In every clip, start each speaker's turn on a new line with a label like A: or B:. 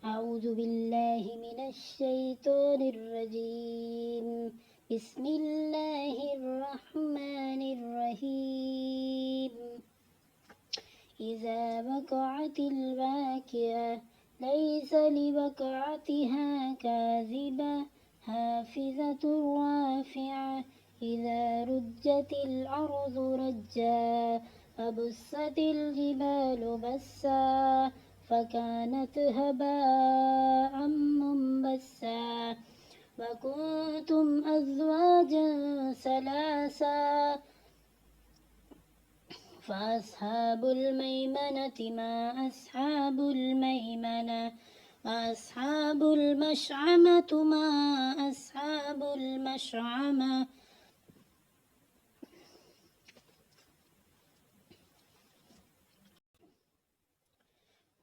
A: أعوذ بالله من الشيطان الرجيم. بسم الله الرحمن الرحيم. إذا وقعت الواقعة ليس لوقعتها كاذبة خافضة رافعة. إذا رجت الأرض رجا وبست الجبال بسا فكانت هباء منبثا. وكنتم أزواجا ثلاثا فأصحاب الميمنة ما أصحاب الميمنة وأصحاب المشعمة ما أصحاب المشعمة.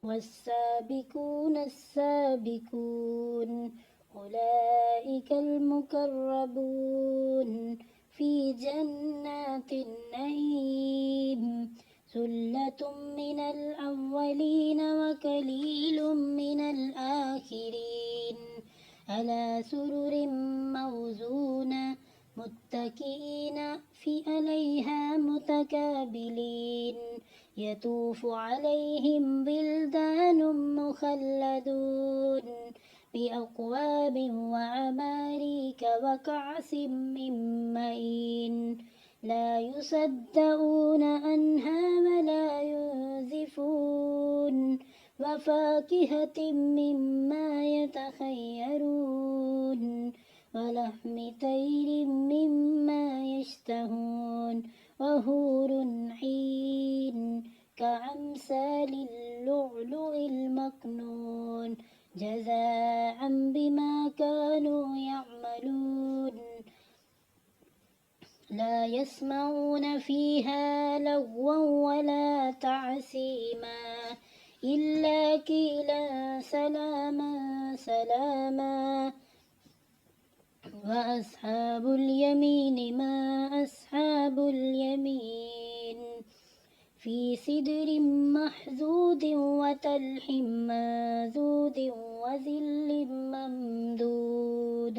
A: والسابقون السابقون أولئك المقربون في جنات النعيم. ثلة من الأولين وقليل من الآخرين على سرر موزونة متكئين في عليها متقابلين. يطوف عليهم بلدان مخلدون بأكواب وأباريك وكأس من معين لا يصدعون عنها ولا ينزفون. وفاكهة مما يتخيرون ولحم طير مما يشتهون وحور عين كأمثال اللؤلؤ المكنون جزاء بما كانوا يعملون. لا يسمعون فيها لغوا ولا تعسيما إلا قيلا سلاما سلاما. وأصحاب اليمين ما أصحاب اليمين في سدر محضود وطلح منضود وظل ممدود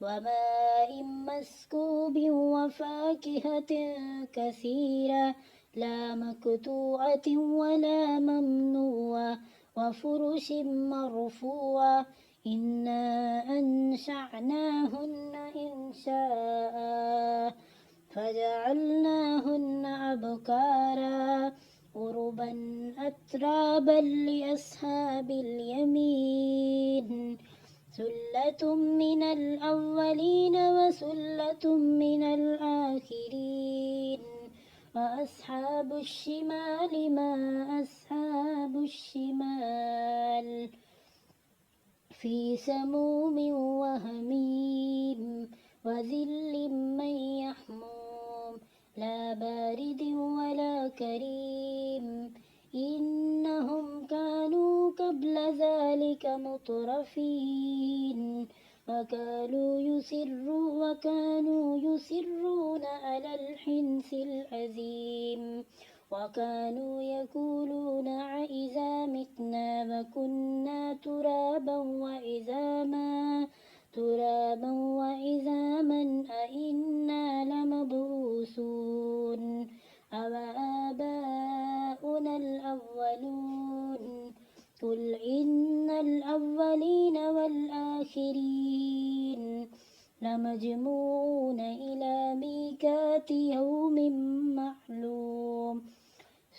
A: وماء مسكوب وفاكهة كثيرة لا مقطوعة ولا ممنوعة وفرش مرفوعة. إنا أنشأناهن إنشاء فجعلناهن أبكارا عربا أترابا لأصحاب اليمين. ثلة من الأولين وثلة من الآخرين. وأصحاب الشمال ما أصحاب الشمال في سموم وهميم وظل من يحموم لا بارد ولا كريم. إنهم كانوا قبل ذلك مترفين وكانوا يصرون على الحنث العظيم. وكانوا يقولون أإذا متنا وكنا ترابا وعظاما أإنا لمبعوثون أو آباؤنا الأولون. قل إن الأولين والآخرين لمجموعون إلى ميقات يوم معلوم.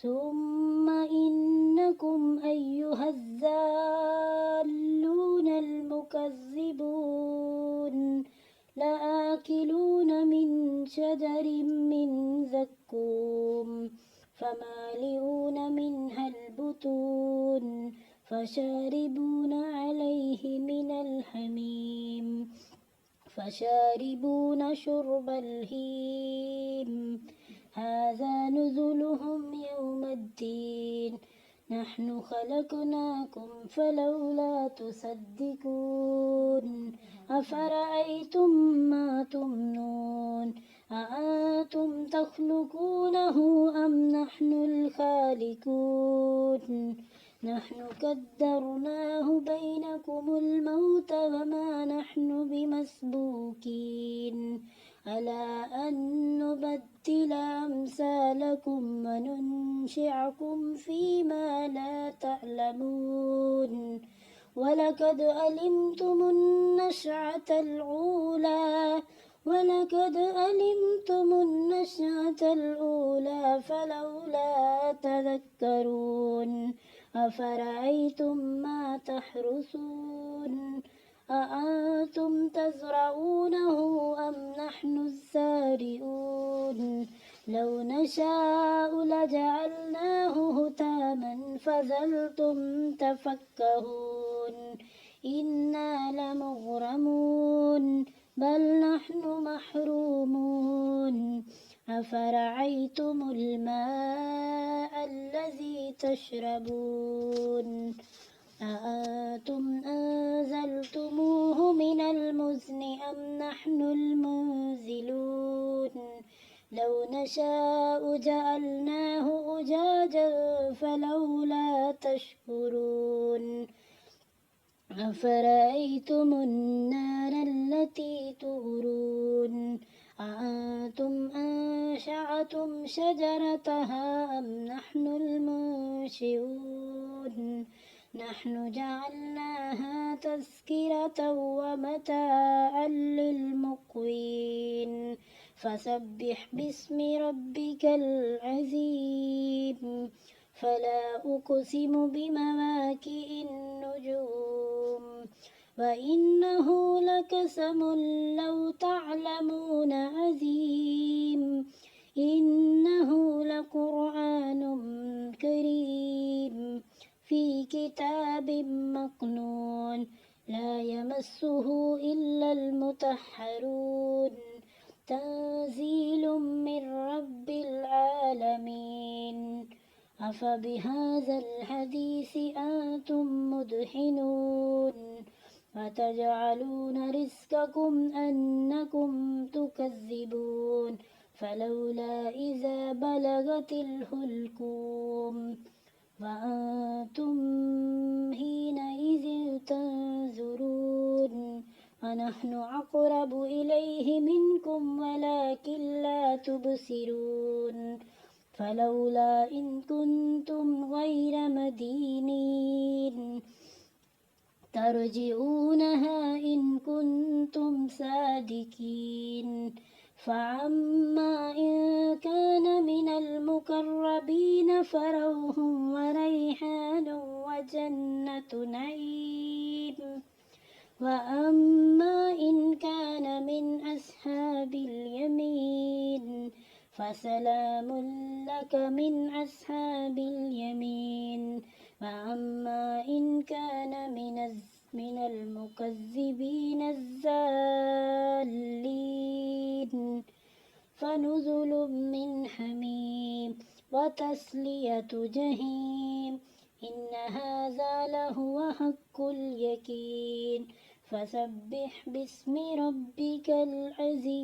A: ثم إنكم أيها الضالون المكذبون لآكلون من شجر من زقوم فمالئون منها البطون فشاربون عليه من الحميم فشاربون شرب الهيم. هذا نزلهم يوم الدين. نحن خلقناكم فلولا تصدقون. أفرأيتم ما تمنون أأنتم تخلقونه أم نحن الخالقون. نحن قدرناه بينكم الموت وما نحن بمسبوقين على أن نبدل أمثالكم وننشئكم فيما لا تعلمون ولقد علمتم النشأة الأولى فلولا تذكرون أفرأيتم ما تحرثون أأنتم تزرعونه أم نحن الزارعون لو نشاء لجعلناه هتاما فظلتم تفكهون إنا لمغرمون بل نحن محرومون أفرأيتم الماء الذي تشربون أأنتم أنزلتموه من المزن أم نحن المنزلون لو نشاء جعلناه أجاجا فلولا تشكرون أفرأيتم النار التي تورون أأنتم أنشأتم شجرتها أم نحن المنشئون نحن جعلناها تذكرة ومتاعا للمقوين فسبح باسم ربك العظيم فلا أقسم بمواقع النجوم وإنه لقسم لو تعلمون عظيم إنه لقرآن كريم في كتاب مكنون لا يمسه إلا المطهرون تنزيل من رب العالمين أفبهذا الحديث أنتم مدهنون وتجعلون رزقكم أنكم تكذبون فلولا إذا بلغت الحلقوم وأنتم حينئذ تنظرون ونحن أقرب إليه منكم ولكن لا تبصرون فلولا إن كنتم غير مدينين ترجعونها إن كنتم صادقين فأما إن كان من المقربين فروح وريحان وجنة نعيم وأما إن كان من أصحاب اليمين فسلام لك من أصحاب اليمين وأما إن كان من المكذبين الضالين فنزل من حميم وتسلية جحيم إن هذا لهو حق اليقين فسبح باسم ربك العظيم